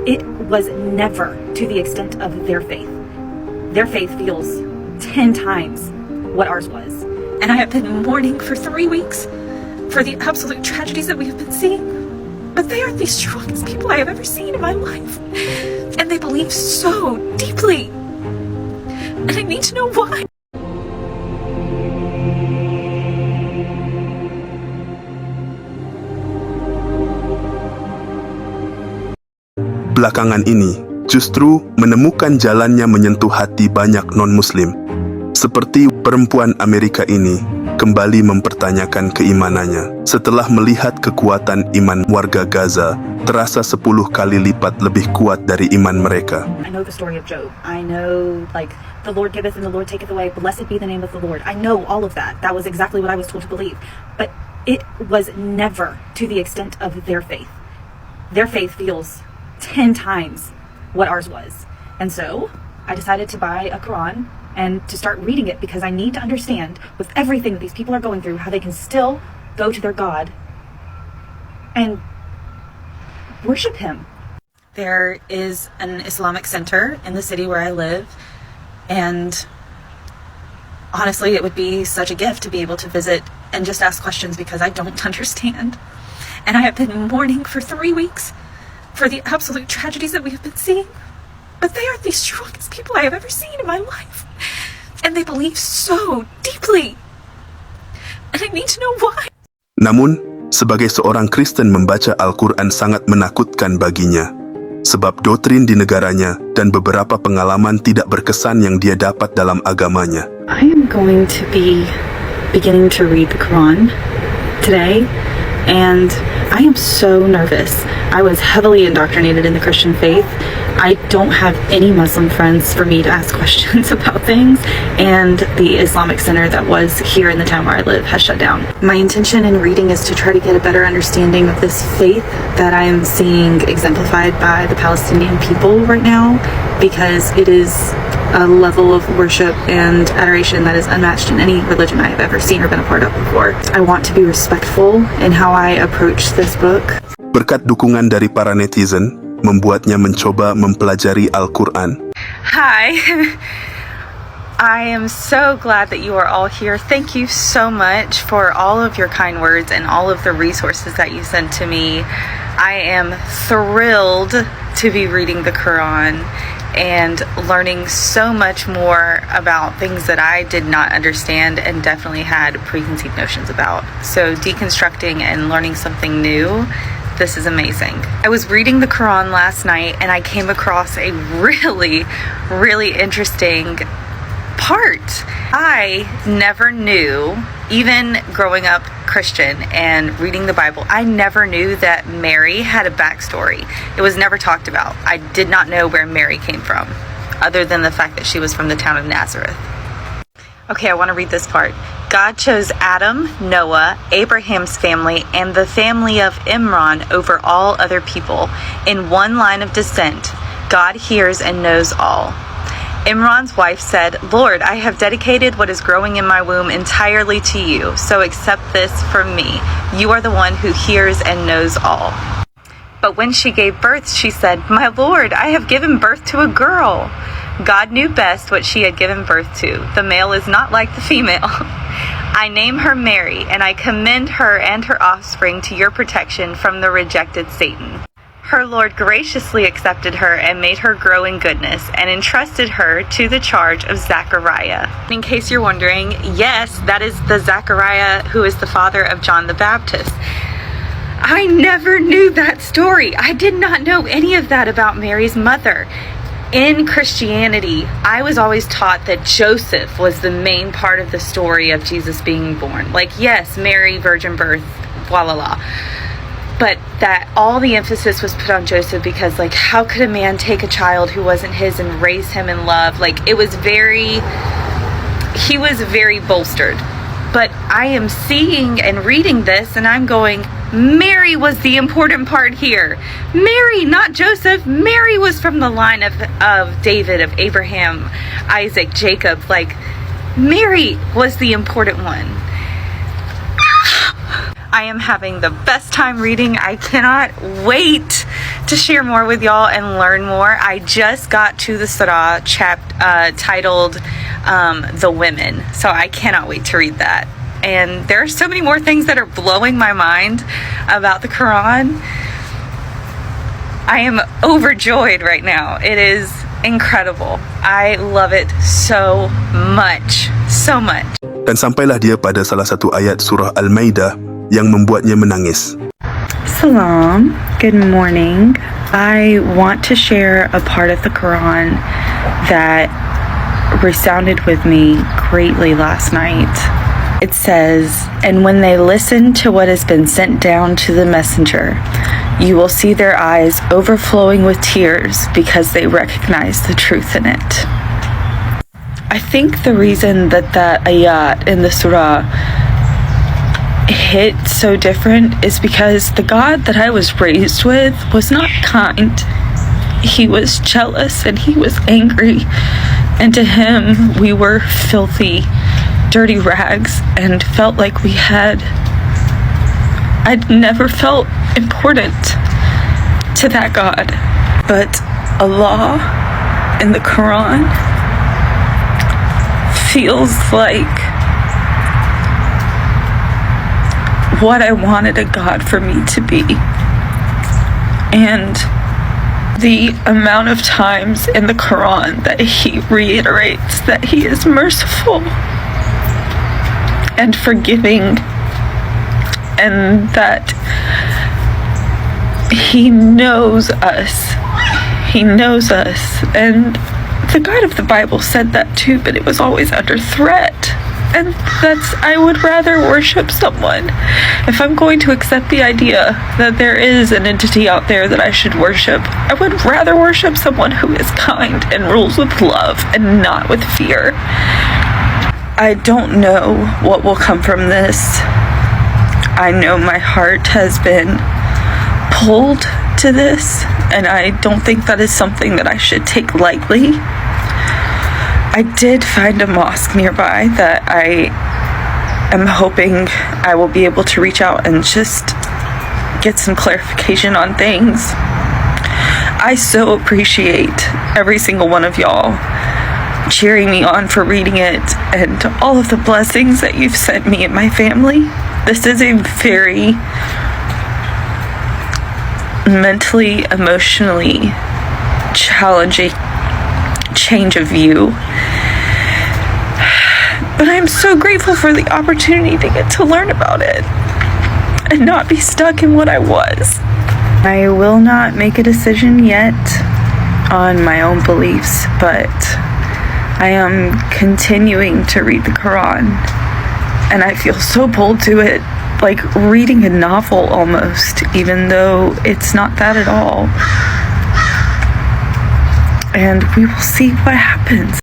it was never to the extent of their faith. Their faith feels 10 times what ours was. And I have been mourning for 3 weeks for the absolute tragedies that we have been seeing. But they are the strongest people I have ever seen in my life. And they believe so deeply. And I need to know why. Belakangan ini, justru menemukan jalannya menyentuh hati banyak non-muslim. Seperti perempuan Amerika ini, kembali mempertanyakan keimanannya. Setelah melihat kekuatan iman warga Gaza, terasa 10 kali lipat lebih kuat dari iman mereka. I know the story of Job. I know, the Lord giveth and the Lord taketh away. Blessed be the name of the Lord. I know all of that. That was exactly what I was told to believe. But it was never to the extent of their faith. Their faith feels 10 times what ours was. And so I decided to buy a Quran and to start reading it, because I need to understand, with everything that these people are going through, how they can still go to their God and worship him. There is an Islamic center in the city where I live, and honestly, it would be such a gift to be able to visit and just ask questions, because I don't understand. And I have been mourning for 3 weeks for the absolute tragedies that we have been seeing. But they are the strongest people I have ever seen in my life. And they believe so deeply. And I need to know why. Namun, sebagai seorang Kristen, membaca Al-Qur'an sangat menakutkan baginya. Sebab doktrin di negaranya dan beberapa pengalaman tidak berkesan yang dia dapat dalam agamanya. I am going to be beginning to read the Quran today. And I am so nervous. I was heavily indoctrinated in the Christian faith. I don't have any Muslim friends for me to ask questions about things, and the Islamic center that was here in the town where I live has shut down. My intention in reading is to try to get a better understanding of this faith that I am seeing exemplified by the Palestinian people right now, because it is a level of worship and adoration that is unmatched in any religion I have ever seen or been a part of before. I want to be respectful in how I approach this book. Berkat dukungan dari para netizen, membuatnya mencoba mempelajari Al-Qur'an. Hi. I am so glad that you are all here. Thank you so much for all of your kind words and all of the resources that you sent to me. I am thrilled to be reading the Quran and learning so much more about things that I did not understand and definitely had preconceived notions about. So deconstructing and learning something new, this is amazing. I was reading the Quran last night and I came across a really, really interesting part. I never knew, even growing up Christian and reading the Bible, I never knew that Mary had a backstory. It was never talked about. I did not know where Mary came from, other than the fact that she was from the town of Nazareth. Okay, I want to read this part. God chose Adam, Noah, Abraham's family, and the family of Imran over all other people. In one line of descent, God hears and knows all. Imran's wife said, Lord, I have dedicated what is growing in my womb entirely to you, so accept this from me. You are the one who hears and knows all. But when she gave birth, she said, My Lord, I have given birth to a girl. God knew best what she had given birth to. The male is not like the female. I name her Mary, and I commend her and her offspring to your protection from the rejected Satan. Her Lord graciously accepted her and made her grow in goodness and entrusted her to the charge of Zechariah. In case you're wondering, yes, that is the Zechariah who is the father of John the Baptist. I never knew that story. I did not know any of that about Mary's mother. In Christianity, I was always taught that Joseph was the main part of the story of Jesus being born. Like, yes, Mary, virgin birth, blah, blah, blah. But that all the emphasis was put on Joseph because, like, how could a man take a child who wasn't his and raise him in love? Like, he was very bolstered. But I am seeing and reading this and I'm going, Mary was the important part here. Mary, not Joseph. Mary was from the line of David, of Abraham, Isaac, Jacob. Like, Mary was the important one. I am having the best time reading. I cannot wait to share more with y'all and learn more. I just got to the surah titled The Women, so I cannot wait to read that. And there are so many more things that are blowing my mind about the Quran. I am overjoyed right now. It is incredible. I love it so much. So much. Dan sampailah dia pada salah satu ayat surah Al-Maidah yang membuatnya menangis. Salam. Good morning. I want to share a part of the Quran that resounded with me greatly last night. It says, "And when they listen to what has been sent down to the messenger, you will see their eyes overflowing with tears because they recognize the truth in it." I think the reason that ayat in the surah hit so different is because the God that I was raised with was not kind. He was jealous and he was angry. And to him, we were filthy, dirty rags and felt like I'd never felt important to that God. But Allah in the Quran feels like what I wanted a God for me to be. And the amount of times in the Quran that he reiterates that he is merciful and forgiving, and that he knows us. He knows us. And the God of the Bible said that too, but it was always under threat. And I would rather worship someone. If I'm going to accept the idea that there is an entity out there that I should worship, I would rather worship someone who is kind and rules with love and not with fear. I don't know what will come from this. I know my heart has been pulled to this, and I don't think that is something that I should take lightly. I did find a mosque nearby that I am hoping I will be able to reach out and just get some clarification on things. I so appreciate every single one of y'all cheering me on for reading it and all of the blessings that you've sent me and my family. This is a very mentally, emotionally challenging change of view. But I'm so grateful for the opportunity to get to learn about it and not be stuck in what I was. I will not make a decision yet on my own beliefs, but I am continuing to read the Quran, and I feel so pulled to it, like reading a novel almost, even though it's not that at all. And we will see what happens.